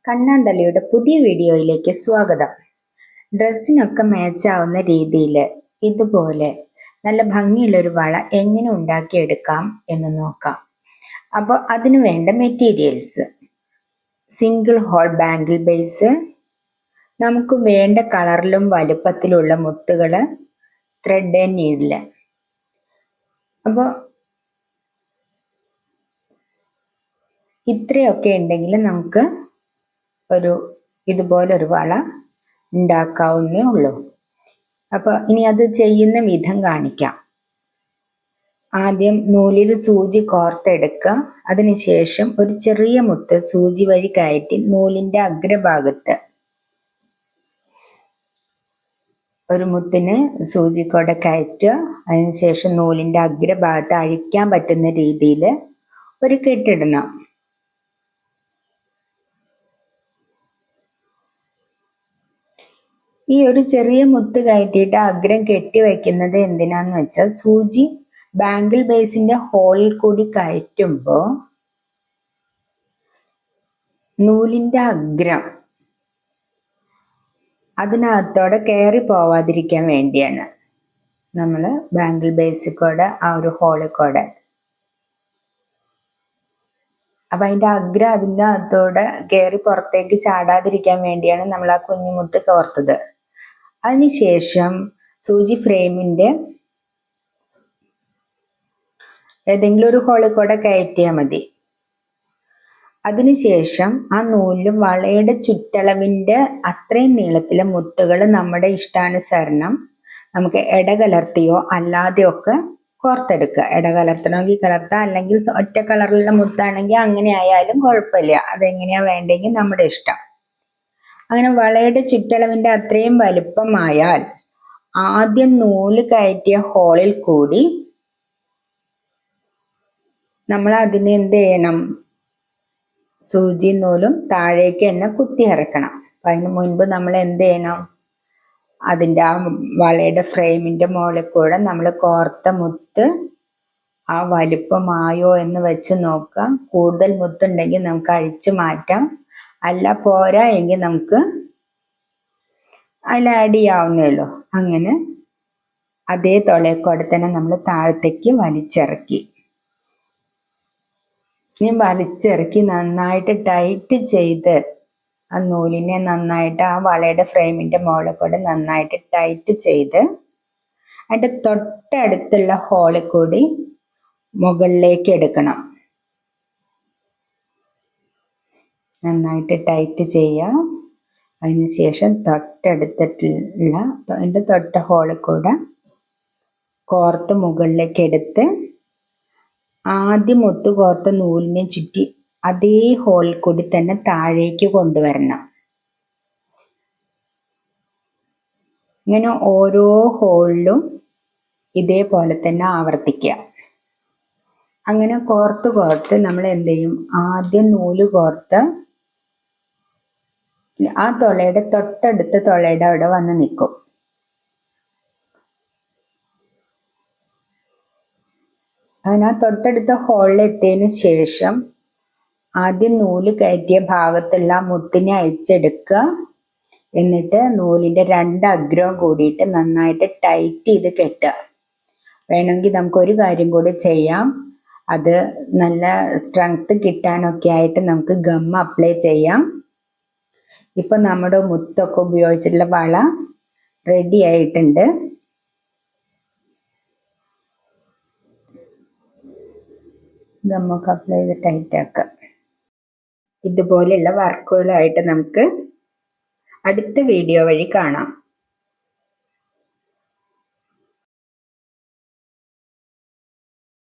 കണ്ണാന്തളിയുടെ പുതിയ വീഡിയോയിലേക്ക് സ്വാഗതം. ഡ്രസ്സിനൊക്കെ മാച്ചാവുന്ന രീതിയിൽ ഇതുപോലെ നല്ല ഭംഗിയുള്ളൊരു വള എങ്ങനെ ഉണ്ടാക്കിയെടുക്കാം എന്ന് നോക്കാം. അപ്പോൾ അതിന് വേണ്ട materials: single hole bangle base, നമുക്ക് വേണ്ട കളറിലും വലുപ്പത്തിലുള്ള മുത്തുകൾ, ത്രെഡ് ആൻഡ് നീഡിൽ. അപ്പോൾ ഇത്രയൊക്കെ ഉണ്ടെങ്കിൽ നമുക്ക് ഇതുപോലൊരു വള ഉണ്ടാക്കാവുന്നേ ഉള്ളൂ. അപ്പോൾ ഇനി അത് ചെയ്യുന്ന വിധം കാണിക്കാം. ആദ്യം നൂലിൽ സൂചി കോർത്തെടുക്കുക. അതിനുശേഷം ഒരു ചെറിയ മുത്ത് സൂചി വഴി കയറ്റി നൂലിൻ്റെ അഗ്രഭാഗത്ത് ഒരു മുത്തിന് സൂചിക്കൂടെ കയറ്റുക. അതിനുശേഷം നൂലിൻ്റെ അഗ്രഭാഗത്ത് അഴിക്കാൻ പറ്റുന്ന രീതിയിൽ ഒരു കെട്ടിടണം. ഈ ഒരു ചെറിയ മുത്ത് കയറ്റിയിട്ട് അഗ്രം കെട്ടി വയ്ക്കുന്നത് എന്തിനാന്ന് വെച്ചാൽ, സൂചി ബാംഗിൾ ബേസിന്റെ ഹോളിൽ കൂടി കയറ്റുമ്പോൾ നൂലിന്റെ അഗ്രം അതിനകത്തോടെ കയറി പോവാതിരിക്കാൻ വേണ്ടിയാണ് നമ്മൾ ബാംഗിൾ ബേസിൽ കൂടെ ആ ഒരു ഹോളിൽ കൂടെ. അപ്പൊ അതിന്റെ അഗ്രം അതിൻ്റെ അകത്തോടെ കയറി പുറത്തേക്ക് ചാടാതിരിക്കാൻ വേണ്ടിയാണ് നമ്മൾ ആ കുഞ്ഞുമുത്ത് കോർത്തത്. അതിനുശേഷം സൂചി ഫ്രെയിമിന്റെ ഏതെങ്കിലും ഒരു ഹോളിൽ കൂടെ കയറ്റിയാൽ മതി. അതിനുശേഷം ആ നൂലിലും വളയുടെ ചുറ്റളവിന്റെ അത്രയും നീളത്തിലെ മുത്തുകൾ നമ്മുടെ ഇഷ്ടാനുസരണം നമുക്ക് ഇടകലർത്തിയോ അല്ലാതെയോ ഒക്കെ കോർത്തെടുക്കുക. ഇടകലർത്തണമെങ്കിൽ കലർത്താം, അല്ലെങ്കിൽ ഒറ്റ കളറിലുള്ള മുത്താണെങ്കിൽ അങ്ങനെ ആയാലും കുഴപ്പമില്ല. അതെങ്ങനെയാ വേണ്ടെങ്കിൽ നമ്മുടെ ഇഷ്ടം. അങ്ങനെ വളയുടെ ചുറ്റളവിന്റെ അത്രയും വലുപ്പമായാൽ ആദ്യം നൂല് കയറ്റിയ ഹോളിൽ കൂടി നമ്മൾ അതിന് എന്ത് ചെയ്യണം? സൂചി നൂലും താഴേക്ക് തന്നെ കുത്തി ഇറക്കണം. അപ്പം അതിന് മുൻപ് നമ്മൾ എന്ത് ചെയ്യണം? അതിൻ്റെ ആ വളയുടെ ഫ്രെയിമിന്റെ മുകളിൽ കൂടെ നമ്മൾ കോർത്ത മുത്ത് ആ വലിപ്പമായോ എന്ന് വെച്ച് നോക്കാം. കൂടുതൽ മുത്തുണ്ടെങ്കിൽ നമുക്ക് അഴിച്ചു മാറ്റാം, അല്ല പോരാ എങ്കിൽ നമുക്ക് അതിൽ ആഡ് ചെയ്യാവുന്നേ ഉള്ളൂ. അങ്ങനെ അതേ തുളയെക്കൂടെ തന്നെ നമ്മൾ താഴത്തേക്ക് വലിച്ചിറക്കി. ഇനി വലിച്ചിറക്കി നന്നായിട്ട് ടൈറ്റ് ചെയ്ത് ആ നൂലിനെ നന്നായിട്ട് ആ വളയുടെ ഫ്രെയിമിന്റെ മുകളിൽ കൂടെ നന്നായിട്ട് ടൈറ്റ് ചെയ്ത് അതിൻ്റെ തൊട്ടടുത്തുള്ള ഹോളിൽ കൂടി മുകളിലേക്ക് എടുക്കണം. നന്നായിട്ട് ടൈറ്റ് ചെയ്യുക. അതിനുശേഷം തൊട്ടടുത്തിട്ടുള്ള അതിൻ്റെ തൊട്ട ഹോളിൽ കൂടെ കോർത്ത് മുകളിലേക്ക് എടുത്ത് ആദ്യം മുത്ത് കോർത്ത നൂലിനെ ചുറ്റി അതേ ഹോളിൽ കൂടി തന്നെ താഴേക്ക് കൊണ്ടുവരണം. ഇങ്ങനെ ഓരോ ഹോളിലും ഇതേപോലെ തന്നെ ആവർത്തിക്കുക. അങ്ങനെ കോർത്ത് നമ്മൾ എന്ത് ചെയ്യും? ആദ്യം നൂല് കോർത്ത് ആ തുളയുടെ തൊട്ടടുത്ത തുളയുടെ അവിടെ വന്ന് നിൽക്കും. അങ്ങനെ ആ തൊട്ടടുത്ത ഹോളിൽ എത്തിയതിനു ശേഷം ആദ്യം നൂല് കയറ്റിയ ഭാഗത്തുള്ള മുത്തിനെ അഴിച്ചെടുക്കുക. എന്നിട്ട് നൂലിന്റെ രണ്ട് അഗ്രവും കൂടിയിട്ട് നന്നായിട്ട് ടൈറ്റ് ചെയ്ത് കെട്ടുക. വേണമെങ്കിൽ നമുക്കൊരു കാര്യം കൂടി ചെയ്യാം. അത് നല്ല സ്ട്രെങ്ത് കിട്ടാനൊക്കെ ആയിട്ട് നമുക്ക് ഗം അപ്ലൈ ചെയ്യാം. ഇപ്പൊ നമ്മുടെ മുത്തൊക്കെ ഉപയോഗിച്ചിട്ടുള്ള വള റെഡി ആയിട്ടുണ്ട്. ഗമ്മൊക്കെ അപ്ലൈ ചെയ്ത് ടൈറ്റ് ആക്കാം. ഇതുപോലെയുള്ള വർക്കുകളായിട്ട് നമുക്ക് അടുത്ത വീഡിയോ വഴി കാണാം.